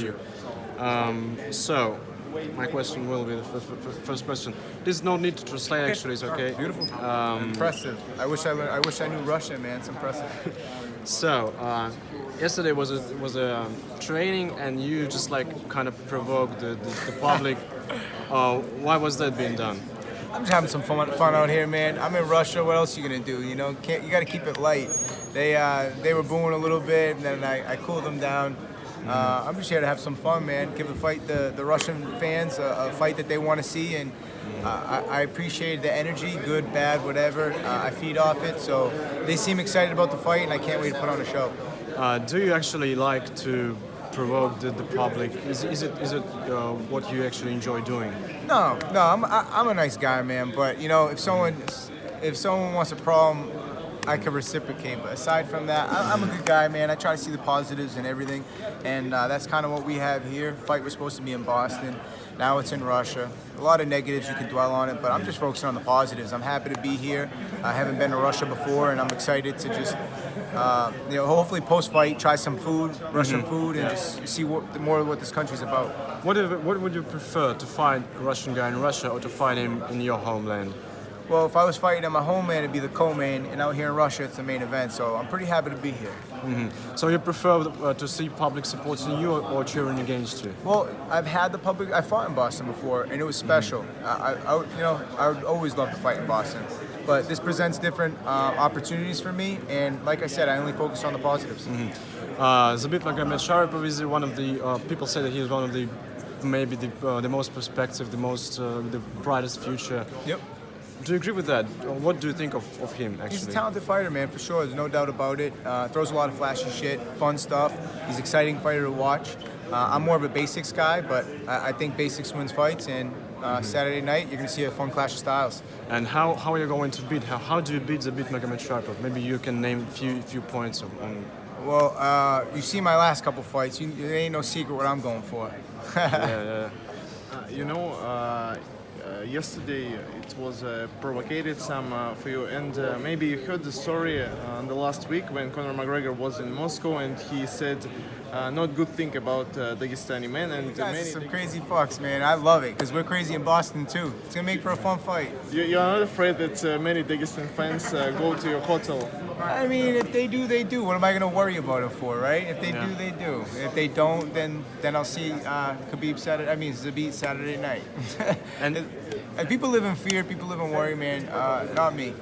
you. So, my question will be the first question. There's no need to translate. Actually, it's okay. Beautiful. Impressive. I wish I knew Russian, man. It's impressive. So, yesterday was a training, and you just like kind of provoked the public. Why was that being done? I'm just having some fun out here, man. I'm in Russia. What else are you gonna do? You know, you got to keep it light. They were booing a little bit, and then I cooled them down. I'm just here to have some fun, man. Give the Russian fans a fight that they want to see, and I appreciate the energy, good, bad, whatever. I feed off it, so they seem excited about the fight, and I can't wait to put on a show. Do you actually like to provoke the public? Is it what you actually enjoy doing? No, I'm a nice guy, man. But you know, if someone wants a problem, I can reciprocate. But aside from that, I'm a good guy, man. I try to see the positives in everything, and that's kind of what we have here. Fight was supposed to be in Boston. Now it's in Russia. A lot of negatives, you can dwell on it, but I'm just focusing on the positives. I'm happy to be here. I haven't been to Russia before, and I'm excited to just, hopefully post-fight, try some food, Russian food, and just see more of what this country's about. What would you prefer, to fight a Russian guy in Russia or to fight him in your homeland? Well, if I was fighting in my homeland, it'd be the co-main, and out here in Russia, it's the main event, so I'm pretty happy to be here. So you prefer to see public supporting you or cheering against you? Well, I've had the public. I fought in Boston before, and it was special. I would always love to fight in Boston, but this presents different opportunities for me. And like I said, I only focus on the positives. Zabit Sharipov is one of the people say that he is one of the maybe the most perspective, the brightest future. Yep. Do you agree with that? What do you think of him, actually? He's a talented fighter, man, for sure. There's no doubt about it. Throws a lot of flashy shit, fun stuff. He's an exciting fighter to watch. I'm more of a basics guy, but I think basics wins fights, and Saturday night, you're going to see a fun clash of styles. And how are you going to beat? How do you beat Zabit Sharipov? Maybe you can name a few points on... Well, you see my last couple fights. It ain't no secret what I'm going for. Yeah. Yesterday it was provocated some for you, and maybe you heard the story on the last week when Conor McGregor was in Moscow and he said not good thing about Dagestani men, and many some crazy fucks, man. I love it because we're crazy in Boston too. It's gonna make for a fun fight. You're not afraid that many Dagestan fans go to your hotel? I mean, if they do, they do. What am I gonna worry about it for, right? If they do, they do. If they don't, then I'll see Khabib Zabit Saturday night. And people live in fear, people live in worry, man. Not me.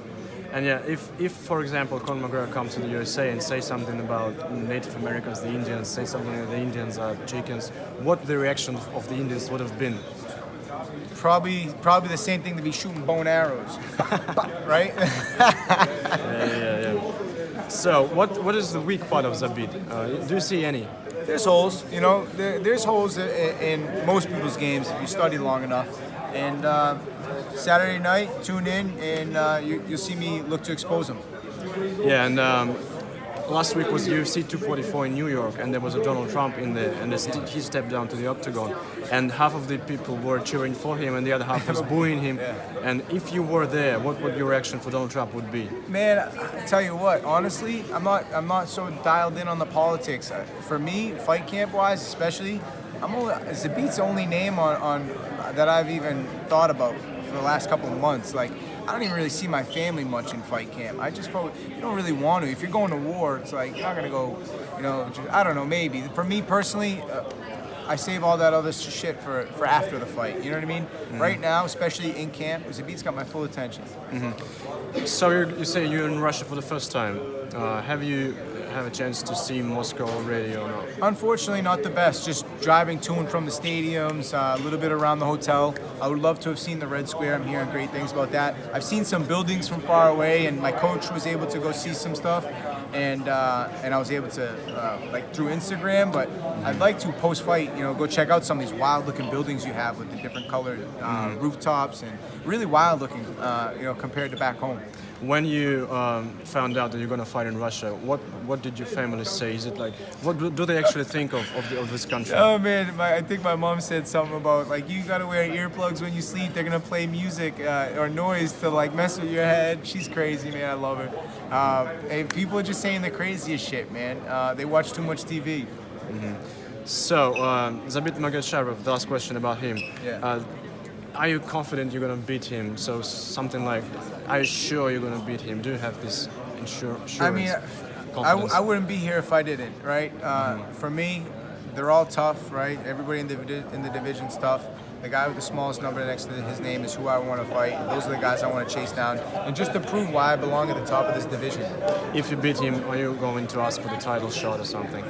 And yeah, if for example Conor McGregor comes to the USA and say something about Native Americans, the Indians, say something that the Indians are chickens, what the reaction of the Indians would have been? Probably the same thing to be shooting bow and arrows, right? Yeah. So what is the weak part of Zabit? Do you see any? There's holes, you know. There's holes in most people's games if you study long enough. And Saturday night, tune in, and you'll see me look to expose them. Yeah, and last week was UFC 244 in New York, and there was a Donald Trump in there, and he stepped down to the octagon, and half of the people were cheering for him, and the other half was booing him. Yeah. And if you were there, what would your reaction for Donald Trump would be? Man, I tell you what, honestly, I'm not so dialed in on the politics. For me, fight camp wise, especially, Zabit's the only name on that I've even thought about for the last couple of months. Like, I don't even really see my family much in fight camp. I just felt you don't really want to. If you're going to war, it's like you're not gonna go. I don't know. Maybe for me personally, I save all that other shit for after the fight. You know what I mean? Mm-hmm. Right now, especially in camp, Zabit's got my full attention. Mm-hmm. So you say you're in Russia for the first time. Have you have a chance to see Moscow already or not? Unfortunately, not the best. Just driving to and from the stadiums, a little bit around the hotel. I would love to have seen the Red Square. I'm hearing great things about that. I've seen some buildings from far away, and my coach was able to go see some stuff, and I was able to through Instagram. But I'd like to post-fight, go check out some of these wild-looking buildings you have with the different colored rooftops and really wild-looking, compared to back home. When you found out that you're going to fight in Russia, what did your family say? Is it like, what do they actually think of this country? Oh man, I think my mom said something about you got to wear earplugs when you sleep. They're going to play music or noise to mess with your head. She's crazy, man. I love her. Hey, people are just saying the craziest shit, man. They watch too much TV. Mm-hmm. So, Zabit Magasharov, the last question about him. Yeah. Are you confident you're gonna beat him? So something like, are you sure you're gonna beat him? Do you have this assurance? I mean, confidence? I wouldn't be here if I didn't, right? For me, they're all tough, right? Everybody in the division's tough. The guy with the smallest number next to his name is who I want to fight. Those are the guys I want to chase down, and just to prove why I belong at the top of this division. If you beat him, are you going to ask for the title shot or something?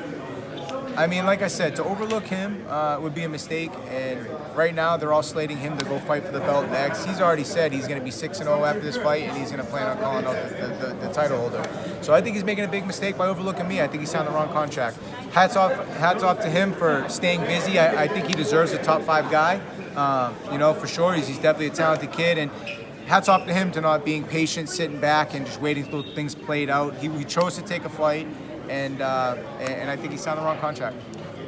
I mean, like I said, to overlook him would be a mistake. And right now, they're all slating him to go fight for the belt next. He's already said he's going to be 6-0 after this fight, and he's going to plan on calling out the title holder. So I think he's making a big mistake by overlooking me. I think he signed the wrong contract. Hats off to him for staying busy. I think he deserves a top 5 guy. For sure, he's definitely a talented kid, and hats off to him to not being patient, sitting back, and just waiting until things played out. He chose to take a fight. And I think he signed the wrong contract.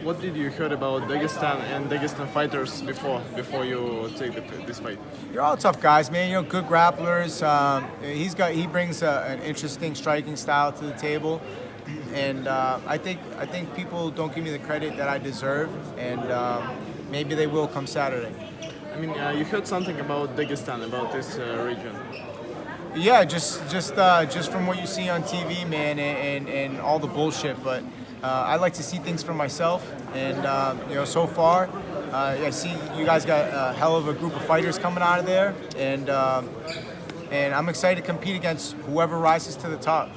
What did you heard about Dagestan and Dagestan fighters before you take this fight? They're all tough guys, man. Good grapplers. He brings an interesting striking style to the table, and I think people don't give me the credit that I deserve, and maybe they will come Saturday. I mean, you heard something about Dagestan, about this region. Yeah, just from what you see on TV, man, and all the bullshit. But I like to see things for myself, and so far, I see you guys got a hell of a group of fighters coming out of there, and I'm excited to compete against whoever rises to the top.